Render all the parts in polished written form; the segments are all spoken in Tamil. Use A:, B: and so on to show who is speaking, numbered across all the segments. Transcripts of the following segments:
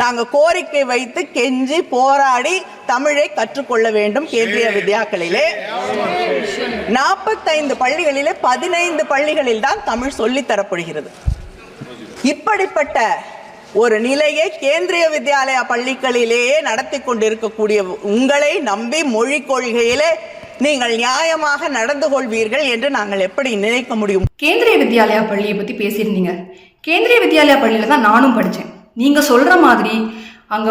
A: நாங்கள் கோரிக்கை வைத்து கெஞ்சி போராடி தமிழை கற்றுக்கொள்ள வேண்டும். கேந்திரிய வித்யாக்களிலே 45 பள்ளிகளிலே 15 பள்ளிகளில் தான் தமிழ் சொல்லித்தரப்படுகிறது. இப்படிப்பட்ட ஒரு நிலையை கேந்திரிய வித்யாலயா பள்ளிகளிலேயே நடத்தி கொண்டிருக்கக்கூடிய உங்களை நம்பி மொழி கொள்கையிலே நீங்கள் நியாயமாக நடந்து கொள்வீர்கள் என்று நாங்கள் எப்படி நினைக்க முடியும்?
B: கேந்திரிய வித்யாலயா பள்ளியை பத்தி பேசியிருந்தீங்க. கேந்திரிய வித்யாலயா பள்ளியில தான் நானும் படித்தேன். நீங்க சொல்ற மாதிரி அங்க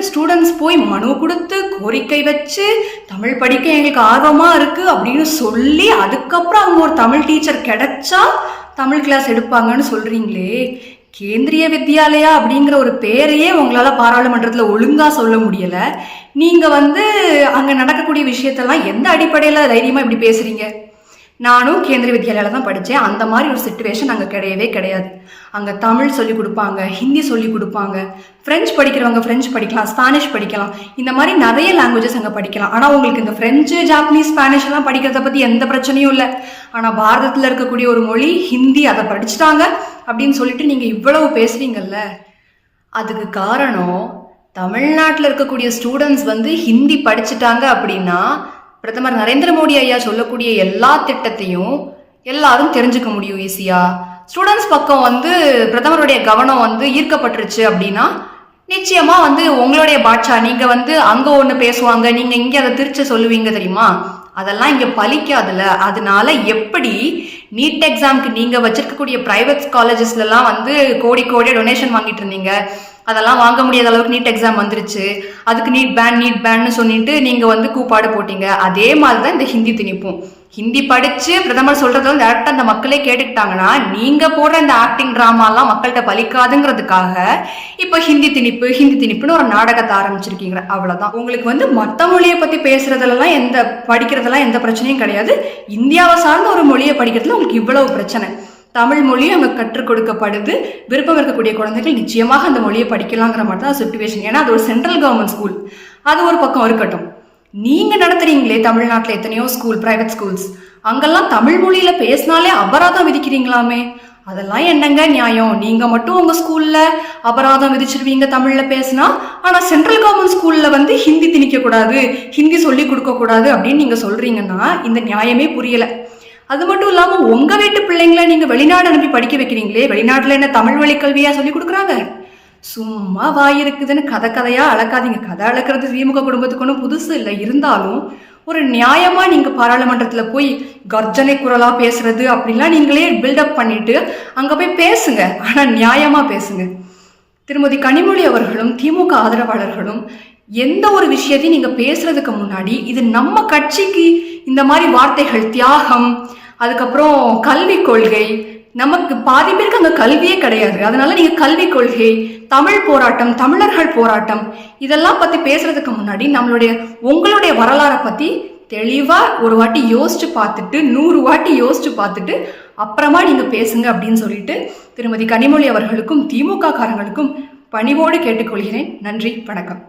B: ஸ்டூடெண்ட்ஸ் போய் மனு கொடுத்து கோரிக்கை வச்சு தமிழ் படிக்க எங்களுக்கு ஆர்வமா இருக்கு அப்படின்னு சொல்லி அதுக்கப்புறம் அவங்க ஒரு தமிழ் டீச்சர் கிடைச்சா தமிழ் கிளாஸ் எடுப்பாங்கன்னு சொல்றீங்களே. கேந்திரிய வித்யாலயா அப்படிங்கிற ஒரு பேரையே உங்களால பாராளுமன்றத்தில் ஒழுங்கா சொல்ல முடியல. நீங்க அங்க நடக்கக்கூடிய விஷயத்தெல்லாம் எந்த அடிப்படையில தைரியமா இப்படி பேசுறீங்க? நானும் கேந்திரிய வித்யாலயால தான் படித்தேன். அந்த மாதிரி ஒரு சிச்சுவேஷன் அங்கே கிடையவே கிடையாது. அங்கே தமிழ் சொல்லி கொடுப்பாங்க, ஹிந்தி சொல்லி கொடுப்பாங்க, ஃப்ரெஞ்சு படிக்கிறவங்க ஃப்ரெஞ்சு படிக்கலாம், ஸ்பானிஷ் படிக்கலாம், இந்த மாதிரி நிறைய லாங்குவேஜஸ் அங்கே படிக்கலாம். ஆனால் உங்களுக்கு இந்த ஃப்ரெஞ்சு, ஜாப்பனீஸ், ஸ்பானிஷ் எல்லாம் படிக்கிறத பற்றி எந்த பிரச்சனையும் இல்லை. ஆனால் பாரதத்தில் இருக்கக்கூடிய ஒரு மொழி ஹிந்தி, அதை படிச்சுட்டாங்க அப்படின்னு சொல்லிட்டு நீங்கள் இவ்வளவு பேசுறீங்கல்ல, அதுக்கு காரணம் தமிழ்நாட்டில் இருக்கக்கூடிய ஸ்டூடெண்ட்ஸ் ஹிந்தி படிச்சுட்டாங்க அப்படின்னா பிரதமர் நரேந்திர மோடி ஐயா சொல்லக்கூடிய எல்லா திட்டத்தையும் எல்லாரும் தெரிஞ்சுக்க முடியும் ஈஸியா. ஸ்டூடெண்ட்ஸ் பக்கம் பிரதமருடைய கவனம் ஈர்க்கப்பட்டுருச்சு அப்படின்னா நிச்சயமா உங்களுடைய பாட்சா நீங்க அங்க ஒண்ணு பேசுவாங்க, நீங்க இங்க அதை திருச்ச சொல்லுவீங்க தெரியுமா? அதெல்லாம் இங்க பலிக்காதுல. அதனால எப்படி நீட் எக்ஸாம்க்கு நீங்க வச்சிருக்கக்கூடிய பிரைவேட் காலேஜஸ்ல எல்லாம் கோடி கோடியா டொனேஷன் வாங்கிட்டு இருந்தீங்க, அதெல்லாம் வாங்க முடியாத அளவுக்கு நீட் எக்ஸாம் வந்துருச்சு, அதுக்கு நீட் பேன்னு சொல்லிட்டு நீங்க கூப்பாடு போட்டீங்க. அதே மாதிரிதான் இந்த ஹிந்தி திணிப்பும். ஹிந்தி படிச்சு பிரதமர் சொல்றத டேரக்டா அந்த மக்களே கேட்டுக்கிட்டாங்கன்னா நீங்க போடுற இந்த ஆக்டிங் டிராமாலாம் மக்கள்கிட்ட பலிக்காதுங்கிறதுக்காக இப்ப ஹிந்தி திணிப்புன்னு ஒரு நாடகத்தை ஆரம்பிச்சிருக்கீங்க. அவ்வளவுதான். உங்களுக்கு மத்த மொழியை பத்தி பேசுறதுலாம் படிக்கிறதெல்லாம் எந்த பிரச்சனையும் கிடையாது. இந்தியாவை சார்ந்த ஒரு மொழியை படிக்கிறதுல உங்களுக்கு இவ்வளவு பிரச்சனை. தமிழ் மொழி அங்கே கற்றுக் கொடுக்கப்படுது. விருப்பம் இருக்கக்கூடிய குழந்தைகள் நிச்சயமாக அந்த மொழியை படிக்கலாங்கிற மாதிரி தான் சிச்சுவேஷன். ஏன்னா அது ஒரு சென்ட்ரல் கவர்மெண்ட் ஸ்கூல். அது ஒரு பக்கம் இருக்கட்டும். நீங்க நடத்துறீங்களே தமிழ்நாட்டில் எத்தனையோ ஸ்கூல், பிரைவேட் ஸ்கூல்ஸ், அங்கெல்லாம் தமிழ் மொழியில பேசினாலே அபராதம் விதிக்கிறீங்களாமே. அதெல்லாம் என்னங்க நியாயம்? நீங்க மட்டும் உங்க ஸ்கூல்ல அபராதம் விதிச்சிருவீங்க தமிழ்ல பேசினா, ஆனா சென்ட்ரல் கவர்மெண்ட் ஸ்கூல்ல ஹிந்தி திணிக்க கூடாது, ஹிந்தி சொல்லி கொடுக்க கூடாது அப்படின்னு நீங்க சொல்றீங்கன்னா இந்த நியாயமே புரியல. அது மட்டும் இல்லாம உங்க வீட்டு பிள்ளைங்களை நீங்க வெளிநாடு அனுப்பி படிக்க வைக்கிறீங்களே, வெளிநாட்டுல என்ன தமிழ் வழி கல்வியா சொல்லி கொடுக்குறாங்க? சும்மா வாய் இருக்குதுன்னு கதையா அளக்காதீங்க. கதை அளக்கிறது திமுக குடும்பத்துக்கு ஒன்றும் புதுசு இல்லை. இருந்தாலும் ஒரு நியாயமா நீங்க பாராளுமன்றத்துல போய் கர்ஜனை குரலா பேசுறது அப்படிலாம் நீங்களே பில்டப் பண்ணிட்டு அங்க போய் பேசுங்க. ஆனா நியாயமா பேசுங்க. திருமதி கனிமொழி அவர்களும் திமுக ஆதரவாளர்களும் எந்த ஒரு விஷயத்தையும் நீங்க பேசுறதுக்கு முன்னாடி இது நம்ம கட்சிக்கு இந்த மாதிரி வார்த்தைகள், தியாகம், அதுக்கப்புறம் கல்வி கொள்கை, நமக்கு பாதி பேருக்கு அங்க கல்வியே கிடையாது, அதனால நீங்க கல்வி கொள்கை, தமிழ் போராட்டம், தமிழர்கள் போராட்டம் இதெல்லாம் பத்தி பேசுறதுக்கு முன்னாடி உங்களுடைய வரலாறை பத்தி தெளிவா ஒரு வாட்டி யோசிச்சு பார்த்துட்டு 100 வாட்டி யோசிச்சு பார்த்துட்டு அப்புறமா நீங்க பேசுங்க அப்படின்னு சொல்லிட்டு திருமதி கனிமொழி அவர்களுக்கும் திமுக காரங்களுக்கும் பணிவோடு கேட்டுக்கொள்கிறேன். நன்றி, வணக்கம்.